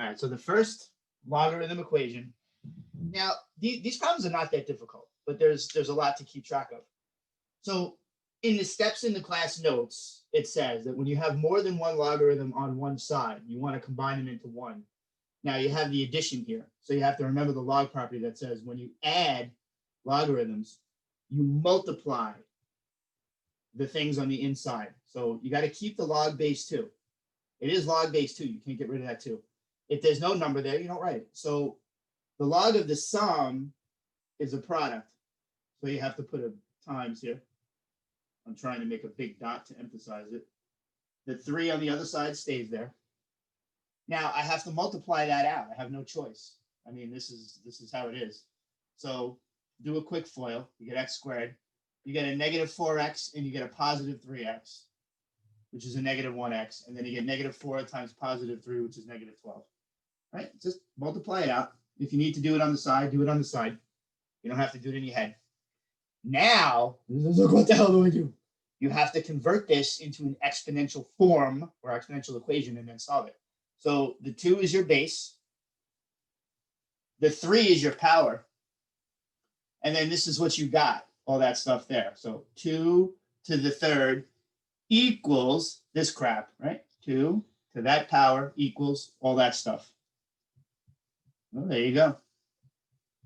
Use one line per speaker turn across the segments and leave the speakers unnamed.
All right, so the first logarithm equation. Now, these problems are not that difficult, but there's a lot to keep track of. So in the steps in the class notes, it says that when you have more than one logarithm on one side, you want to combine them into one. Now you have the addition here. So you have to remember the log property that says when you add logarithms, you multiply the things on the inside. So you got to keep the log base 2. It is log base 2. You can't get rid of that 2. If there's no number there, you don't write it. So the log of the sum is a product. So you have to put a times here. I'm trying to make a big dot to emphasize it. The 3 on the other side stays there. Now I have to multiply that out. I have no choice. I mean, this is how it is. So do a quick FOIL. You get x squared. You get a negative 4x and you get a positive 3x, which is a negative 1x. And then you get negative 4 times positive 3, which is negative 12. Right? Just multiply it out. If you need to do it on the side, do it on the side. You don't have to do it in your head. Now, look, what the hell do I do? You have to convert this into an exponential form or exponential equation and then solve it. So the 2 is your base. The 3 is your power. And then this is what you got, all that stuff there. So 2 to the third equals this crap, right? 2 to that power equals all that stuff. Well, there you go.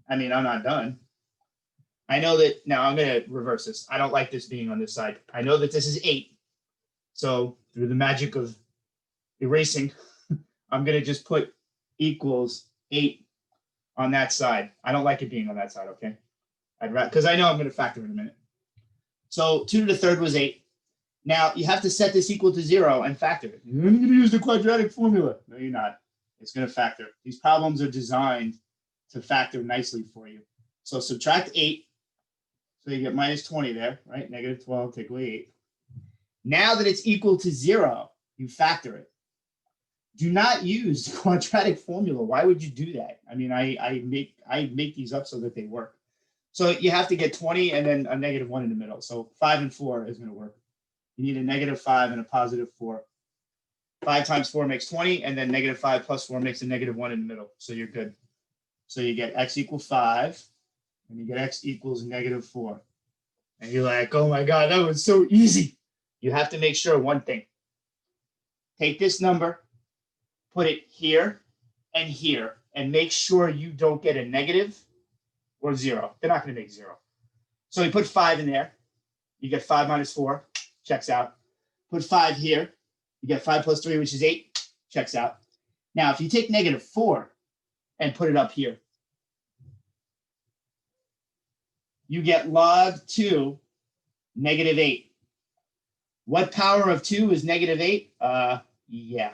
I mean, I'm not done. I know that now I'm going to reverse this. I don't like this being on this side. I know that this is 8. So through the magic of erasing, I'm going to just put equals 8 on that side. I don't like it being on that side, okay? Because I know I'm going to factor in a minute. So 2 to the third was 8. Now you have to set this equal to 0 and factor it. You're going to use the quadratic formula. No, you're not. It's going to factor. These problems are designed to factor nicely for you. So subtract 8. So you get minus 20 there, right? Negative 12, take away 8. Now that it's equal to 0, you factor it. Do not use the quadratic formula. Why would you do that? I mean, I make these up so that they work. So you have to get 20 and then a negative 1 in the middle. So 5 and 4 is going to work. You need a negative 5 and a positive 4. 5 times 4 makes 20, and then negative 5 plus 4 makes a negative 1 in the middle. So you're good. So you get x equals 5, and you get x equals negative 4. And you're like, oh my God, that was so easy. You have to make sure one thing. Take this number, put it here, and make sure you don't get a negative or 0. They're not going to make 0. So you put 5 in there. You get 5 minus 4, checks out. Put 5 here. You get 5 plus 3, which is 8, checks out. Now, if you take negative 4 and put it up here, you get log 2, negative 8. What power of 2 is negative 8? Yeah.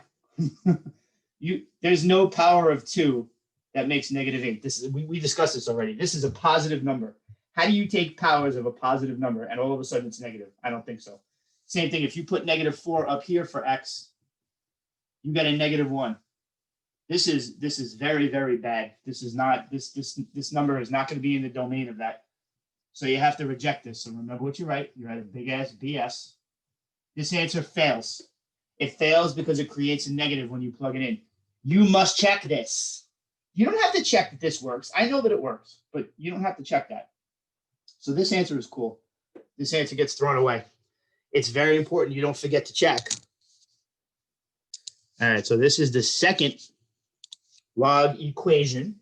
There's no power of 2 that makes negative 8. We discussed this already. This is a positive number. How do you take powers of a positive number and all of a sudden it's negative? I don't think so. Same thing, if you put negative 4 up here for x, you get a negative 1. This is very, very bad. This number is not going to be in the domain of that. So you have to reject this. So remember what you write. You write a big ass BS. This answer fails. It fails because it creates a negative when you plug it in. You must check this. You don't have to check that this works. I know that it works, but you don't have to check that. So this answer is cool. This answer gets thrown away. It's very important you don't forget to check. All right, so this is the second log equation.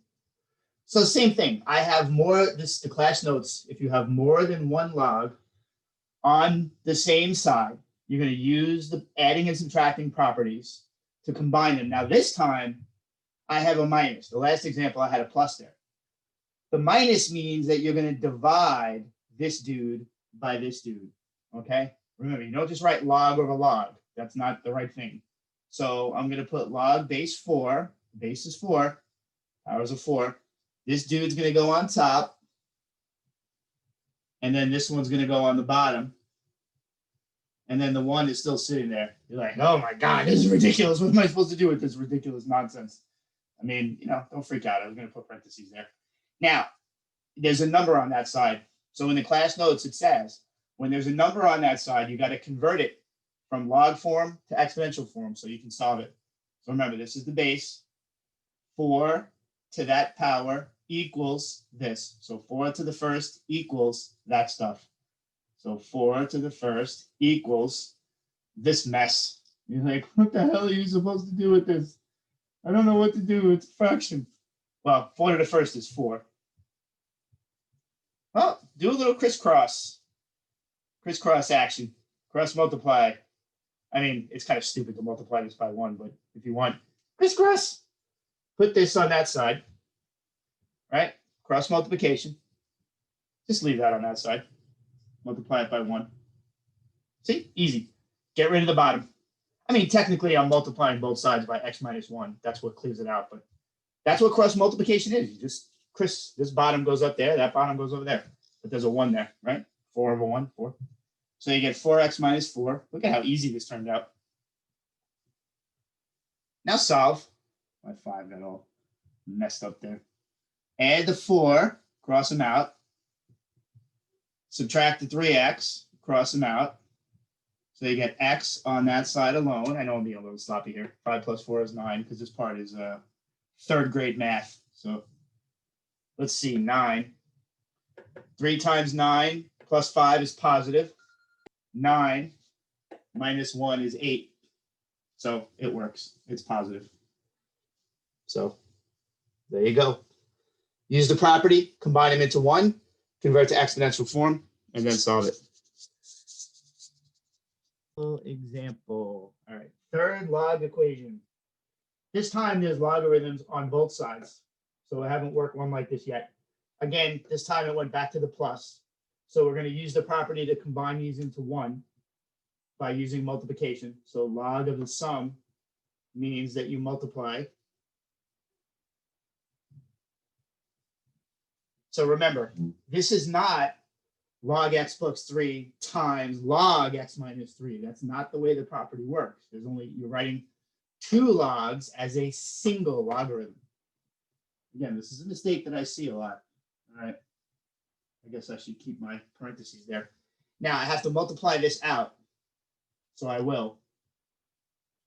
So same thing. I have the class notes. If you have more than one log on the same side, you're going to use the adding and subtracting properties to combine them. Now this time, I have a minus. The last example, I had a plus there. The minus means that you're going to divide this dude by this dude, okay? Remember, you don't just write log over log. That's not the right thing. So I'm going to put log base 4. Base is 4. Powers of 4. This dude's going to go on top. And then this one's going to go on the bottom. And then the 1 is still sitting there. You're like, oh my God, this is ridiculous. What am I supposed to do with this ridiculous nonsense? I mean, don't freak out. I was going to put parentheses there. Now, there's a number on that side. So in the class notes, it says, when there's a number on that side, you got to convert it from log form to exponential form so you can solve it. So remember, this is the base. 4 to that power equals this. So 4 to the first equals that stuff. So 4 to the first equals this mess. You're like, what the hell are you supposed to do with this? I don't know what to do. It's a fraction. Well, 4 to the first is 4. Well, do a little crisscross action. Cross multiply. I mean, it's kind of stupid to multiply this by 1, but if you want crisscross, put this on that side, right? Cross multiplication. Just leave that on that side. Multiply it by 1. See, easy. Get rid of the bottom. I mean, technically, I'm multiplying both sides by x minus 1. That's what clears it out, but that's what cross multiplication is. You just this bottom goes up there, that bottom goes over there, but there's a 1 there, right? 4 over 1, 4. So you get 4x minus 4. Look at how easy this turned out. Now solve. My 5 got all messed up there. Add the 4, cross them out. Subtract the 3x, cross them out. So you get x on that side alone. I know I'm being a little sloppy here. 5 plus 4 is 9 because this part is third grade math. So let's see, 9. 3 times 9 plus 5 is positive. 9 minus 1 is 8. So it works. It's positive. So there you go. Use the property, combine them into 1, convert to exponential form, and then solve it. Example. All right. Third log equation. This time there's logarithms on both sides. So I haven't worked one like this yet. Again, this time it went back to the plus. So we're going to use the property to combine these into 1 by using multiplication. So log of the sum means that you multiply. So remember, this is not log x plus 3 times log x minus 3. That's not the way the property works. There's only, you're writing 2 logs as a single logarithm. Again, this is a mistake that I see a lot. All right. I guess I should keep my parentheses there. Now I have to multiply this out. So I will.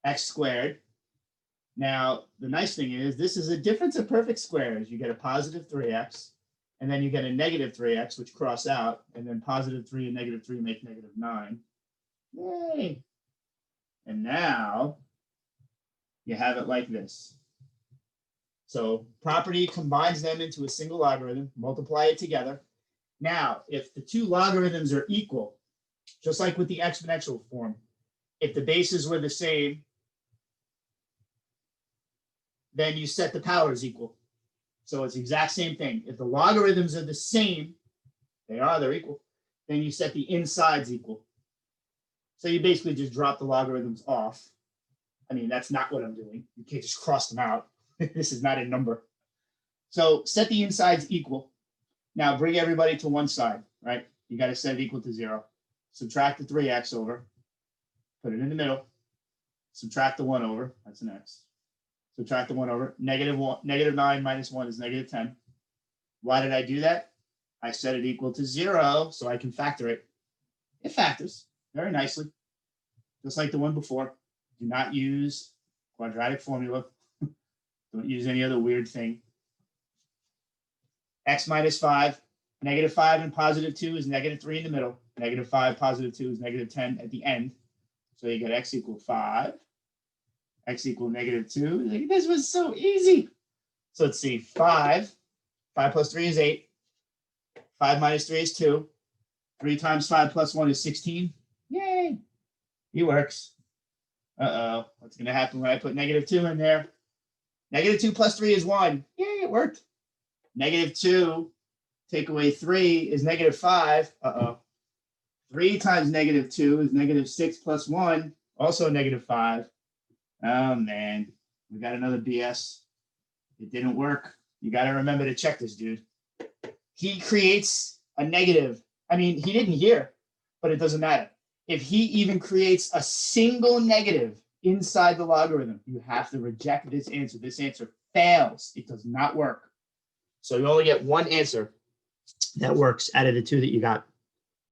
X squared. Now, the nice thing is this is a difference of perfect squares. You get a positive 3x, and then you get a negative 3x, which cross out, and then positive 3 and negative 3 make negative 9. Yay! And now you have it like this. So property combines them into a single logarithm, multiply it together. Now, if the 2 logarithms are equal, just like with the exponential form, if the bases were the same, then you set the powers equal. So it's the exact same thing. If the logarithms are the same, they're equal, then you set the insides equal. So you basically just drop the logarithms off. I mean, that's not what I'm doing. You can't just cross them out. This is not a number. So set the insides equal. Now bring everybody to one side, right? You got to set it equal to 0. Subtract the 3x over. Put it in the middle. Subtract the 1 over. That's an x. Subtract the 1 over. Negative 9 minus 1 is negative 10. Why did I do that? I set it equal to 0 so I can factor it. It factors very nicely, just like the one before. Do not use quadratic formula. Don't use any other weird thing. X minus 5. Negative 5 and positive 2 is negative 3 in the middle. Negative 5, positive 2 is negative 10 at the end. So you get x equal 5. X equal negative 2. Like, this was so easy. So let's see. 5. 5 plus 3 is 8. 5 minus 3 is 2. 3 times 5 plus 1 is 16. Yay. It works. Uh-oh. What's going to happen when I put negative 2 in there? Negative 2 plus 3 is 1. Yay, it worked. Negative 2, take away 3 is negative 5. Uh-oh. 3 times negative 2 is negative 6 plus 1, also negative 5. Oh, man. We got another BS. It didn't work. You got to remember to check this, dude. He creates a negative. I mean, he didn't here, but it doesn't matter. If he even creates a single negative inside the logarithm, you have to reject this answer. This answer fails. It does not work. So you only get one answer that works out of the 2 that you got.